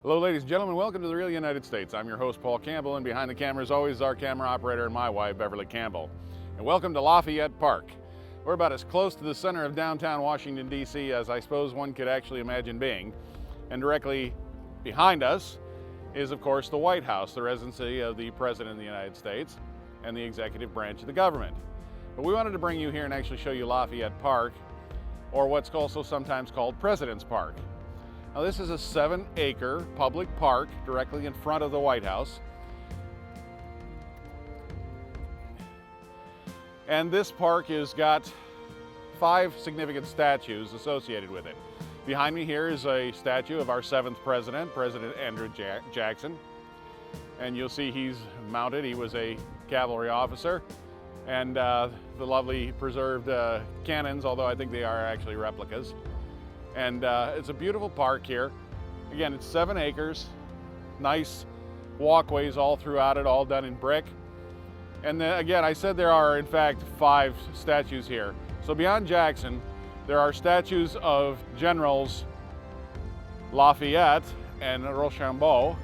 Hello ladies and gentlemen, welcome to the Real United States. I'm your host Paul Campbell, and behind the camera as always is our camera operator and my wife Beverly Campbell. And welcome to Lafayette Park. We're about as close to the center of downtown Washington DC as I suppose one could actually imagine being. And directly behind us is of course the White House, the residency of the President of the United States and the executive branch of the government. But we wanted to bring you here and actually show you Lafayette Park, or what's also sometimes called President's Park. Now this is a 7-acre public park directly in front of the White House. And this park has got 5 significant statues associated with it. Behind me here is a statue of our 7th president, President Andrew Jackson. And you'll see he's mounted. He was a cavalry officer. And the lovely preserved cannons, although I think they are actually replicas. And it's a beautiful park here. Again, it's 7 acres, nice walkways all throughout it, all done in brick. And then, again, I said there are in fact 5 statues here. So beyond Jackson, there are statues of Generals Lafayette and Rochambeau,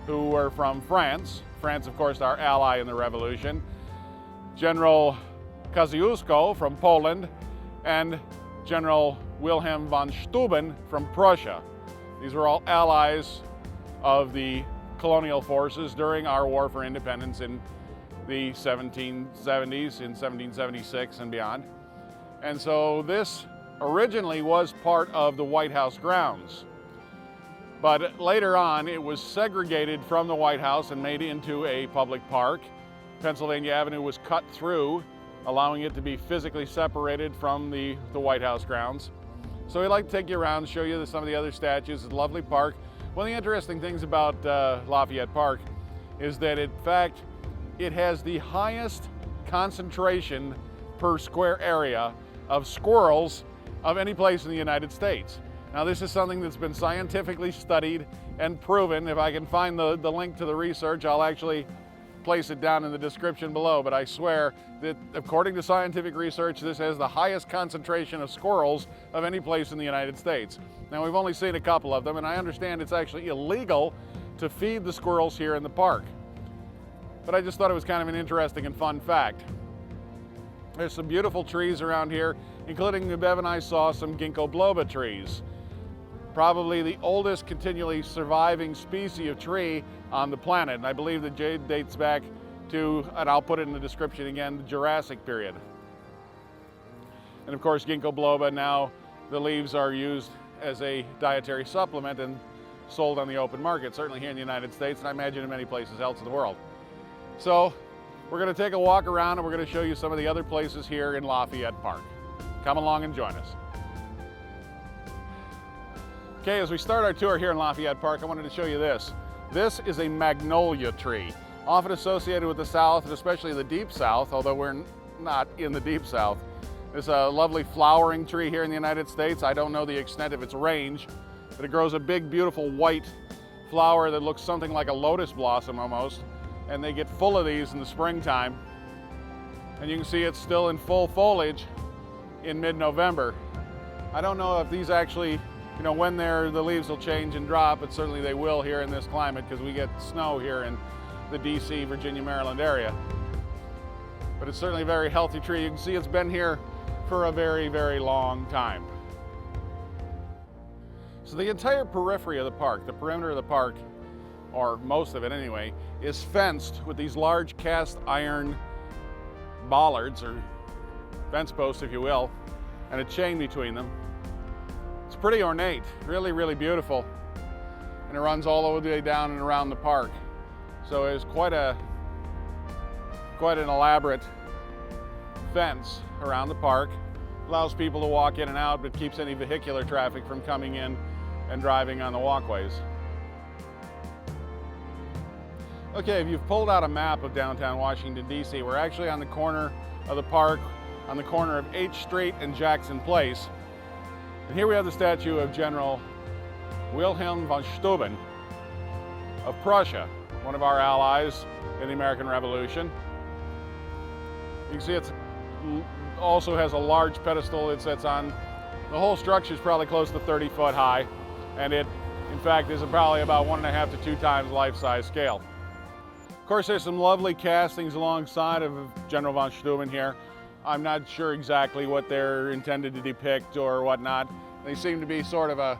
who were from France. France, of course, our ally in the Revolution. General Kosciuszko from Poland, and General Wilhelm von Steuben from Prussia. These were all allies of the colonial forces during our war for independence in the 1770s, in 1776 and beyond. And so this originally was part of the White House grounds. But later on, it was segregated from the White House and made into a public park. Pennsylvania Avenue was cut through, allowing it to be physically separated from the White House grounds. So we'd like to take you around, show you some of the other statues. It's a lovely park. One of the interesting things about Lafayette Park is that in fact, it has the highest concentration per square area of squirrels of any place in the United States. Now this is something that's been scientifically studied and proven. If I can find the link to the research, I'll actually place it down in the description below, but I swear that according to scientific research, this has the highest concentration of squirrels of any place in the United States. Now we've only seen a couple of them, and I understand it's actually illegal to feed the squirrels here in the park. But I just thought it was kind of an interesting and fun fact. There's some beautiful trees around here, including Bev and I saw some ginkgo biloba trees. Probably the oldest continually surviving species of tree on the planet. And I believe the jade dates back to, and I'll put it in the description again, the Jurassic period. And of course, ginkgo biloba, now the leaves are used as a dietary supplement and sold on the open market, certainly here in the United States, and I imagine in many places else in the world. So we're going to take a walk around and we're going to show you some of the other places here in Lafayette Park. Come along and join us. Okay, as we start our tour here in Lafayette Park, I wanted to show you this. This is a magnolia tree, often associated with the South, and especially the Deep South, although we're not in the Deep South. It's a lovely flowering tree here in the United States. I don't know the extent of its range, but it grows a big, beautiful white flower that looks something like a lotus blossom almost, and they get full of these in the springtime. And you can see it's still in full foliage in mid-November. I don't know if these actually, when the leaves will change and drop, but certainly they will here in this climate because we get snow here in the DC, Virginia, Maryland area. But it's certainly a very healthy tree. You can see it's been here for a very, very long time. So the entire periphery of the park, the perimeter of the park, or most of it anyway, is fenced with these large cast iron bollards, or fence posts if you will, and a chain between them. It's pretty ornate, really, really beautiful. And it runs all the way down and around the park. So it's quite an elaborate fence around the park. Allows people to walk in and out, but keeps any vehicular traffic from coming in and driving on the walkways. Okay, if you've pulled out a map of downtown Washington, D.C., we're actually on the corner of the park, on the corner of H Street and Jackson Place. And here we have the statue of General Wilhelm von Steuben of Prussia, one of our allies in the American Revolution. You can see it also has a large pedestal it sits on. The whole structure is probably close to 30 foot high, and it In fact, this is probably about 1.5 to 2 times life-size scale. Of course, there's some lovely castings alongside of General von Steuben here. I'm not sure exactly what they're intended to depict or whatnot. They seem to be sort of a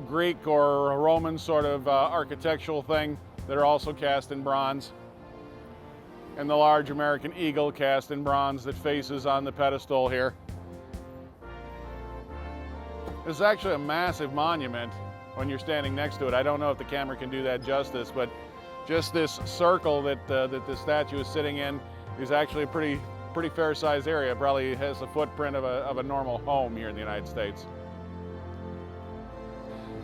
Greek or a Roman sort of architectural thing that are also cast in bronze. And the large American eagle cast in bronze that faces on the pedestal here. This is actually a massive monument when you're standing next to it. I don't know if the camera can do that justice, but just this circle that the statue is sitting in is actually a pretty fair-sized area. It probably has the footprint of a normal home here in the United States.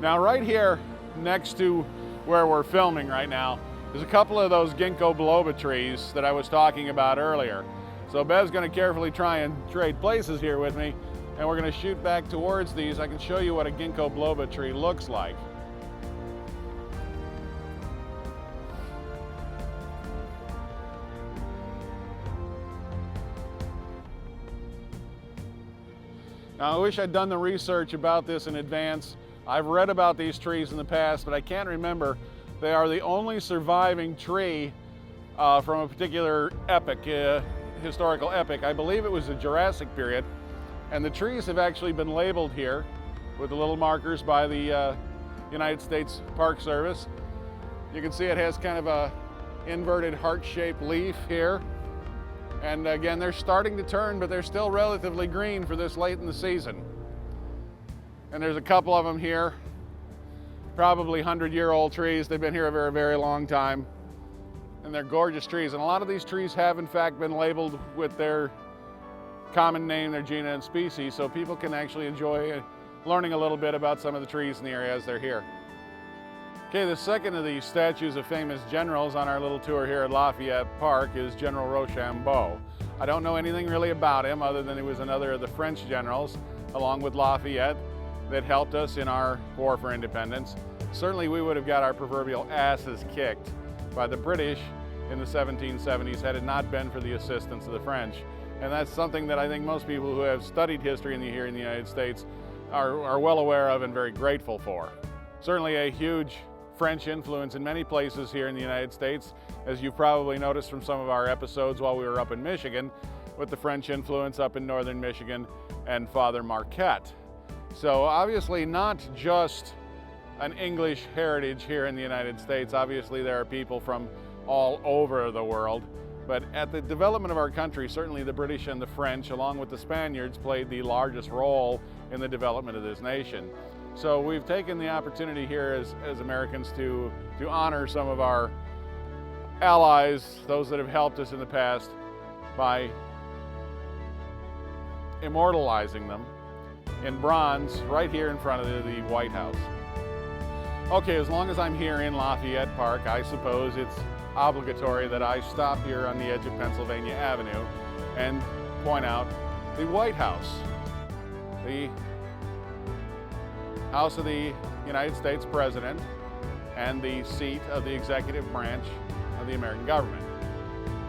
Now, right here next to where we're filming right now, there's a couple of those ginkgo biloba trees that I was talking about earlier. So Bev's going to carefully try and trade places here with me, and we're going to shoot back towards these. I can show you what a ginkgo biloba tree looks like. Now, I wish I'd done the research about this in advance. I've read about these trees in the past, but I can't remember. They are the only surviving tree from a particular epoch, historical epoch. I believe it was the Jurassic period. And the trees have actually been labeled here with the little markers by the United States Park Service. You can see it has kind of a inverted heart-shaped leaf here. And again, they're starting to turn, but they're still relatively green for this late in the season. And there's a couple of them here, probably 100-year-old trees. They've been here a very, very long time. And they're gorgeous trees. And a lot of these trees have, in fact, been labeled with their common name, their genus and species, so people can actually enjoy learning a little bit about some of the trees in the area as they're here. Okay, the second of these statues of famous generals on our little tour here at Lafayette Park is General Rochambeau. I don't know anything really about him other than he was another of the French generals, along with Lafayette, that helped us in our war for independence. Certainly we would have got our proverbial asses kicked by the British in the 1770s had it not been for the assistance of the French. And that's something that I think most people who have studied history here in the United States are well aware of and very grateful for. Certainly a huge French influence in many places here in the United States, as you've probably noticed from some of our episodes while we were up in Michigan, with the French influence up in northern Michigan and Father Marquette. So obviously not just an English heritage here in the United States. Obviously there are people from all over the world. But at the development of our country, certainly the British and the French, along with the Spaniards, played the largest role in the development of this nation. So we've taken the opportunity here as Americans to honor some of our allies, those that have helped us in the past, by immortalizing them in bronze right here in front of the White House. Okay, as long as I'm here in Lafayette Park, I suppose it's obligatory that I stop here on the edge of Pennsylvania Avenue and point out the White House, the House of the United States President and the seat of the executive branch of the American government.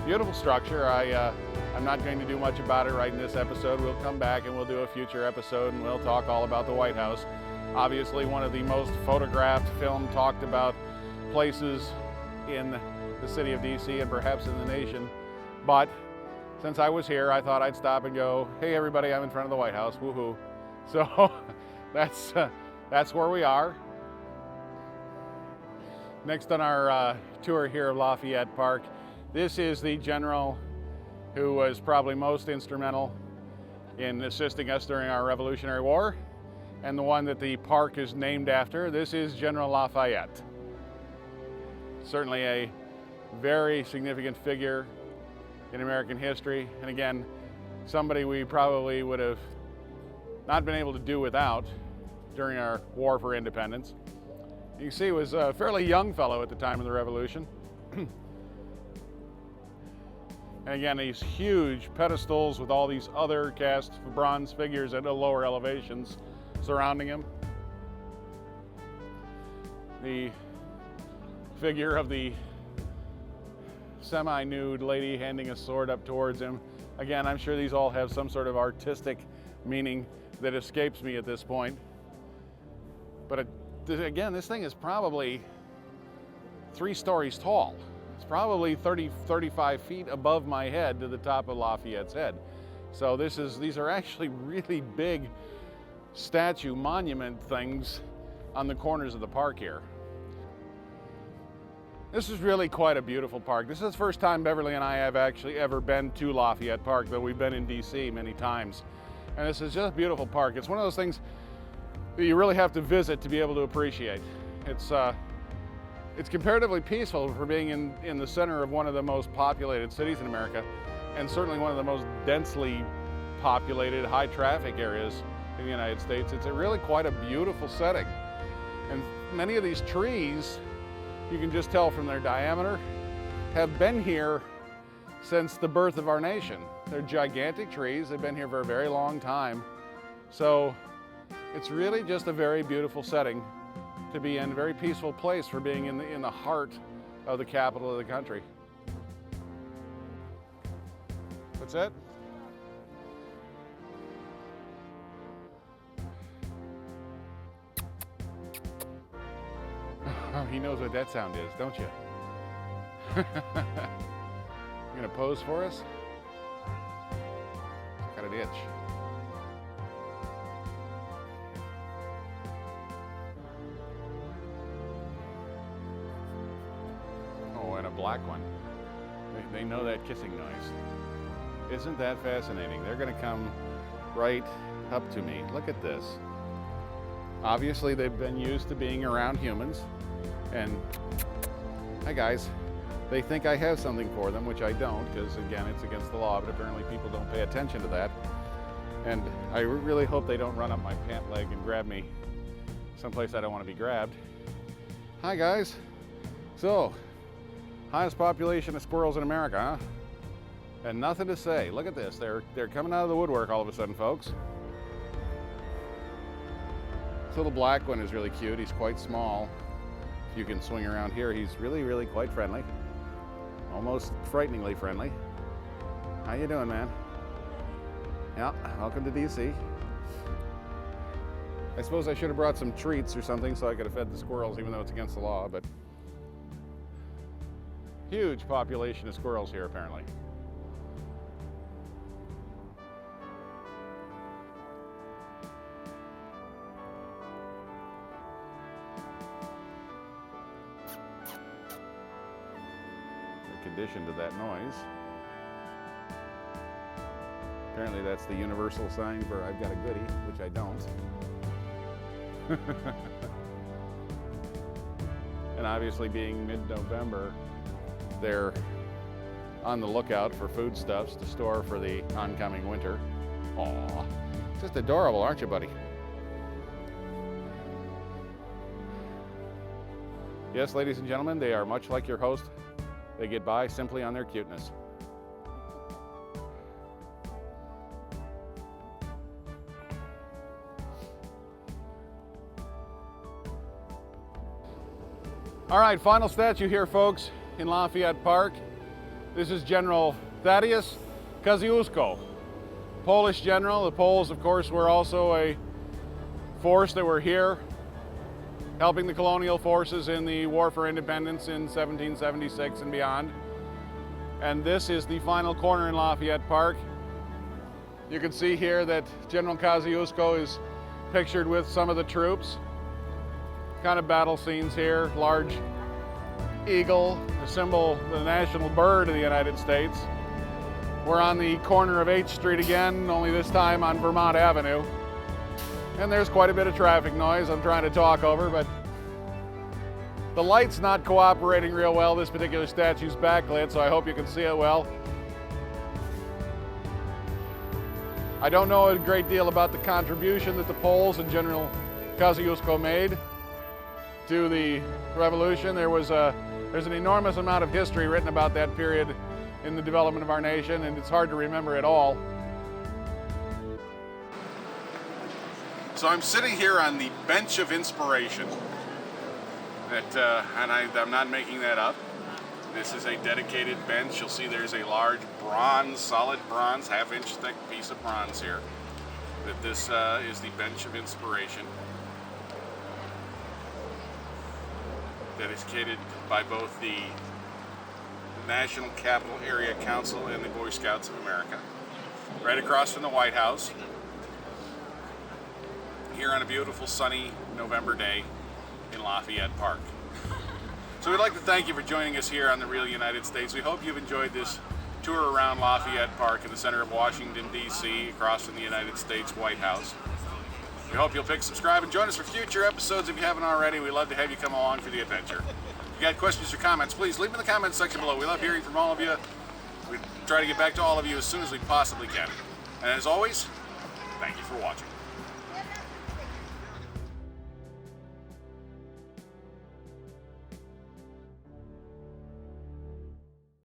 Beautiful structure. I'm not going to do much about it right in this episode. We'll come back and we'll do a future episode and we'll talk all about the White House. Obviously one of the most photographed, filmed, talked about places in the city of DC and perhaps in the nation. But since I was here, I thought I'd stop and go, hey everybody, I'm in front of the White House, woohoo. So that's where we are. Next on our tour here of Lafayette Park, this is the general who was probably most instrumental in assisting us during our Revolutionary War, and the one that the park is named after. This is General Lafayette. Certainly a very significant figure in American history, and again, somebody we probably would have not been able to do without during our war for independence. You can see he was a fairly young fellow at the time of the Revolution. And again, these huge pedestals with all these other cast bronze figures at lower elevations surrounding him. The figure of the semi-nude lady handing a sword up towards him. Again, I'm sure these all have some sort of artistic meaning that escapes me at this point. But again, this thing is probably 3 stories tall. It's probably 35 feet above my head to the top of Lafayette's head. So these are actually really big statue monument things on the corners of the park here. This is really quite a beautiful park. This is the first time Beverly and I have actually ever been to Lafayette Park, though we've been in DC many times. And this is just a beautiful park. It's one of those things that you really have to visit to be able to appreciate. It's comparatively peaceful for being in the center of one of the most populated cities in America, and certainly one of the most densely populated, high traffic areas in the United States. It's really quite a beautiful setting. And many of these trees, you can just tell from their diameter, have been here since the birth of our nation. They're gigantic trees. They've been here for a very long time. So it's really just a very beautiful setting to be in, a very peaceful place for being in the heart of the capital of the country. What's that? Oh, he knows what that sound is, don't you? You gonna pose for us? Got an itch. Oh, and a black one. They know that kissing noise. Isn't that fascinating? They're gonna come right up to me. Look at this. Obviously, they've been used to being around humans. And hi guys, they think I have something for them, which I don't, because again, it's against the law, but apparently people don't pay attention to that. And I really hope they don't run up my pant leg and grab me someplace I don't want to be grabbed. Hi guys. So, highest population of squirrels in America, huh? And nothing to say. Look at this. They're coming out of the woodwork all of a sudden, folks. This little black one is really cute. He's quite small. You can swing around here. He's really quite friendly. Almost frighteningly friendly. How you doing, man? Yeah, welcome to DC. I suppose I should have brought some treats or something so I could have fed the squirrels, even though it's against the law, but huge population of squirrels here, apparently. Conditioned to that noise. Apparently that's the universal sign for I've got a goodie, which I don't. And obviously being mid-November, they're on the lookout for foodstuffs to store for the oncoming winter. Aw, just adorable, aren't you, buddy? Yes, ladies and gentlemen, they are much like your host. They get by simply on their cuteness. All right, final statue here, folks, in Lafayette Park. This is General Thaddeus Kosciuszko, Polish general. The Poles, of course, were also a force that were here helping the colonial forces in the War for Independence in 1776 and beyond. And this is the final corner in Lafayette Park. You can see here that General Kosciuszko is pictured with some of the troops. Kind of battle scenes here. Large eagle, the symbol, the national bird of the United States. We're on the corner of 8th Street again, only this time on Vermont Avenue. And there's quite a bit of traffic noise I'm trying to talk over, but the light's not cooperating real well. This particular statue's backlit, so I hope you can see it well. I don't know a great deal about the contribution that the Poles and General Kosciuszko made to the revolution. There's an enormous amount of history written about that period in the development of our nation, and it's hard to remember it all. So I'm sitting here on the bench of inspiration. And I'm not making that up. This is a dedicated bench. You'll see there's a large bronze, solid bronze, half-inch thick piece of bronze here. That this is the bench of inspiration. dedicated by both the National Capital Area Council and the Boy Scouts of America. Right across from the White House, here on a beautiful sunny November day in Lafayette Park. So we'd like to thank you for joining us here on The Real United States. We hope you've enjoyed this tour around Lafayette Park in the center of Washington, D.C., across from the United States White House. We hope you'll pick, subscribe, and join us for future episodes if you haven't already. We'd love to have you come along for the adventure. If you got questions or comments, please leave them in the comments section below. We love hearing from all of you. We try to get back to all of you as soon as we possibly can. And as always, thank you for watching.